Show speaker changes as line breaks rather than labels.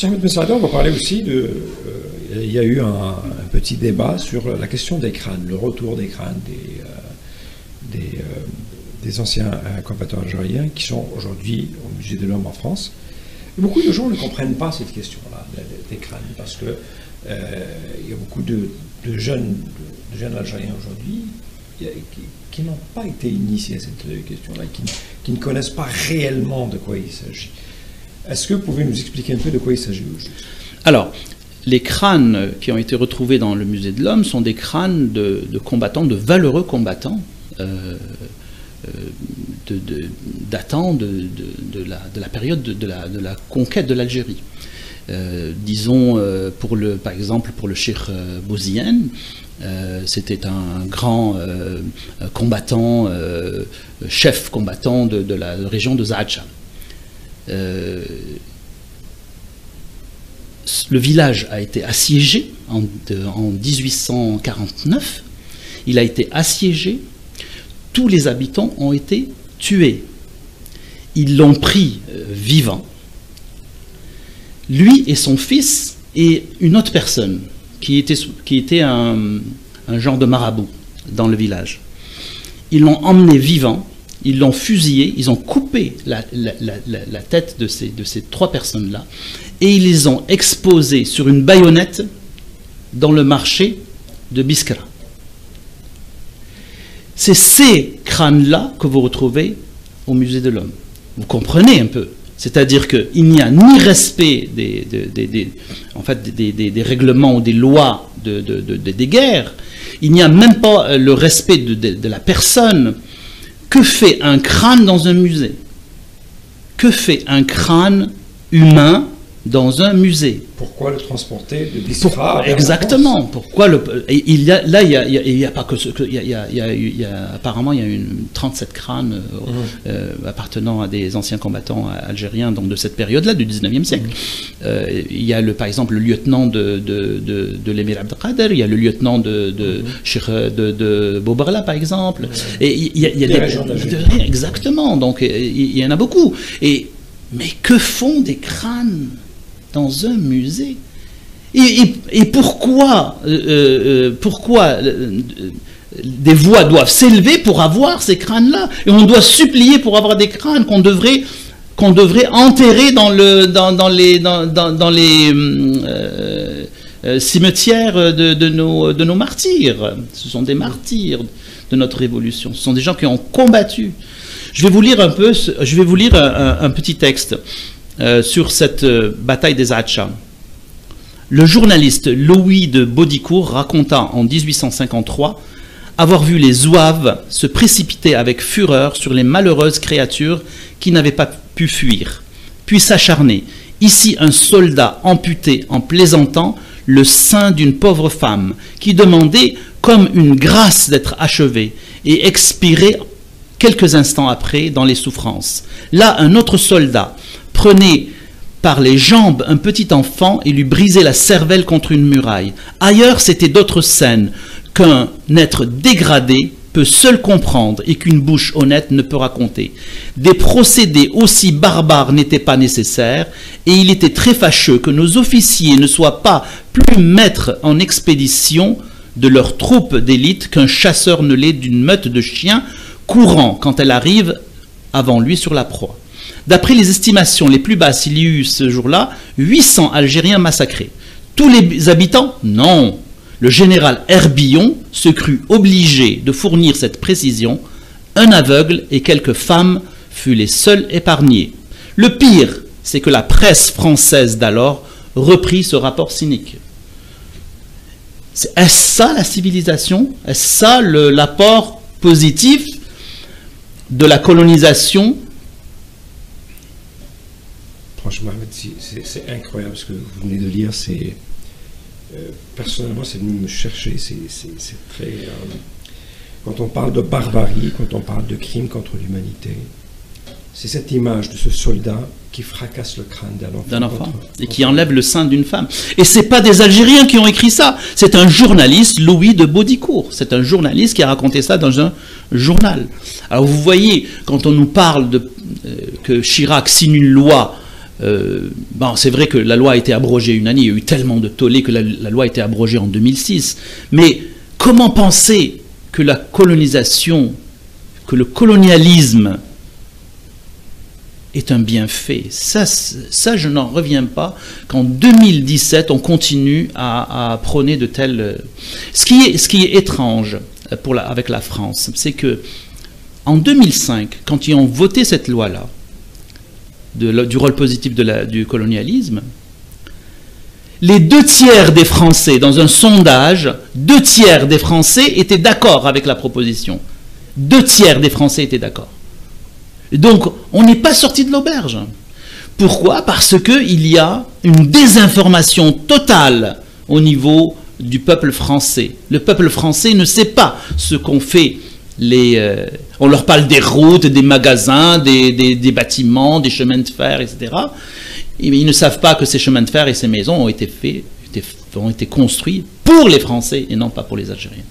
Ahmed Messaada, on va parler aussi de... il y a eu un petit débat sur la question des crânes, le retour des crânes des anciens combattants algériens qui sont aujourd'hui au Musée de l'Homme en France. Et beaucoup de gens ne comprennent pas cette question-là, des crânes, parce que il y a beaucoup de jeunes Algériens aujourd'hui qui n'ont pas été initiés à cette question-là, qui ne connaissent pas réellement de quoi il s'agit. Est-ce que vous pouvez nous expliquer un peu de quoi il s'agit au juste? Alors,
les crânes qui ont été retrouvés dans le Musée de l'Homme sont des crânes de combattants, de valeureux combattants, datant de la période de la conquête de l'Algérie. Disons, par exemple, pour le cheikh Bouziane, c'était un grand combattant, chef combattant de la région de Zaatcha. Le village a été assiégé en 1849. Il a été assiégé. Tous les habitants ont été tués. Ils l'ont pris vivant. Lui et son fils et une autre personne qui était un genre de marabout dans le village. Ils l'ont emmené vivant. Ils l'ont fusillé, ils ont coupé la tête de ces trois personnes-là et ils les ont exposés sur une baïonnette dans le marché de Biskra. C'est ces crânes-là que vous retrouvez au Musée de l'Homme. Vous comprenez un peu. C'est-à-dire qu'il n'y a ni respect des règlements ou des lois des guerres, il n'y a même pas le respect de la personne. Que fait un crâne dans un musée? Que fait un crâne humain dans un musée?
Pourquoi le transporter de Biskra?
Exactement. Pourquoi il y a pas que ce que apparemment il y a 37 crânes appartenant à des anciens combattants algériens donc de cette période-là du 19e siècle. Il y a par exemple le lieutenant de l'émir Abdelkader, il y a le lieutenant de Bobarla par exemple. Et il y a des exactement. Donc il y en a beaucoup. Mais que font des crânes dans un musée? Et pourquoi des voix doivent s'élever pour avoir ces crânes-là? Et on doit supplier pour avoir des crânes qu'on devrait enterrer dans les cimetières de nos martyrs. Ce sont des martyrs de notre révolution. Ce sont des gens qui ont combattu. Je vais vous lire un petit texte sur cette bataille des Zaatcha. Le journaliste Louis de Baudicourt raconta en 1853 avoir vu les Zouaves se précipiter avec fureur sur les malheureuses créatures qui n'avaient pas pu fuir, puis s'acharner. Ici un soldat amputé en plaisantant le sein d'une pauvre femme qui demandait comme une grâce d'être achevée et expirait quelques instants après dans les souffrances. Là un autre soldat prenait par les jambes un petit enfant et lui brisait la cervelle contre une muraille. Ailleurs, c'était d'autres scènes qu'un être dégradé peut seul comprendre et qu'une bouche honnête ne peut raconter. Des procédés aussi barbares n'étaient pas nécessaires et il était très fâcheux que nos officiers ne soient pas plus maîtres en expédition de leur troupe d'élite qu'un chasseur ne l'est d'une meute de chiens courant quand elle arrive avant lui sur la proie. D'après les estimations les plus basses, il y eut ce jour-là 800 Algériens massacrés. Tous les habitants? Non. Le général Herbillon se crut obligé de fournir cette précision. Un aveugle et quelques femmes furent les seuls épargnés. Le pire, c'est que la presse française d'alors reprit ce rapport cynique. Est-ce ça la civilisation? Est-ce ça l'apport positif de la colonisation?
Franchement, c'est incroyable ce que vous venez de lire. Personnellement, c'est venu me chercher. C'est très. Quand on parle de barbarie, quand on parle de crime contre l'humanité, c'est cette image de ce soldat qui fracasse le crâne d'un enfant.
Et qui enlève le sein d'une femme. Et ce n'est pas des Algériens qui ont écrit ça. C'est un journaliste, Louis de Baudicourt. C'est un journaliste qui a raconté ça dans un journal. Alors vous voyez, quand on nous parle que Chirac signe une loi bon, c'est vrai que la loi a été abrogée une année, il y a eu tellement de tollés que la loi a été abrogée en 2006. Mais comment penser que la colonisation, que le colonialisme est un bienfait? Ça, je n'en reviens pas qu'en 2017, on continue à prôner de tels... Ce qui est étrange avec la France, c'est que en 2005, quand ils ont voté cette loi-là, du rôle positif du colonialisme, les 2/3 des Français, dans un sondage, 2/3 des Français étaient d'accord avec la proposition. 2/3 des Français étaient d'accord. Donc, on n'est pas sorti de l'auberge. Pourquoi? Parce qu'il y a une désinformation totale au niveau du peuple français. Le peuple français ne sait pas ce qu'ont fait on leur parle des routes, des magasins, des bâtiments, des chemins de fer, etc. Et ils ne savent pas que ces chemins de fer et ces maisons ont été construits pour les Français et non pas pour les Algériens.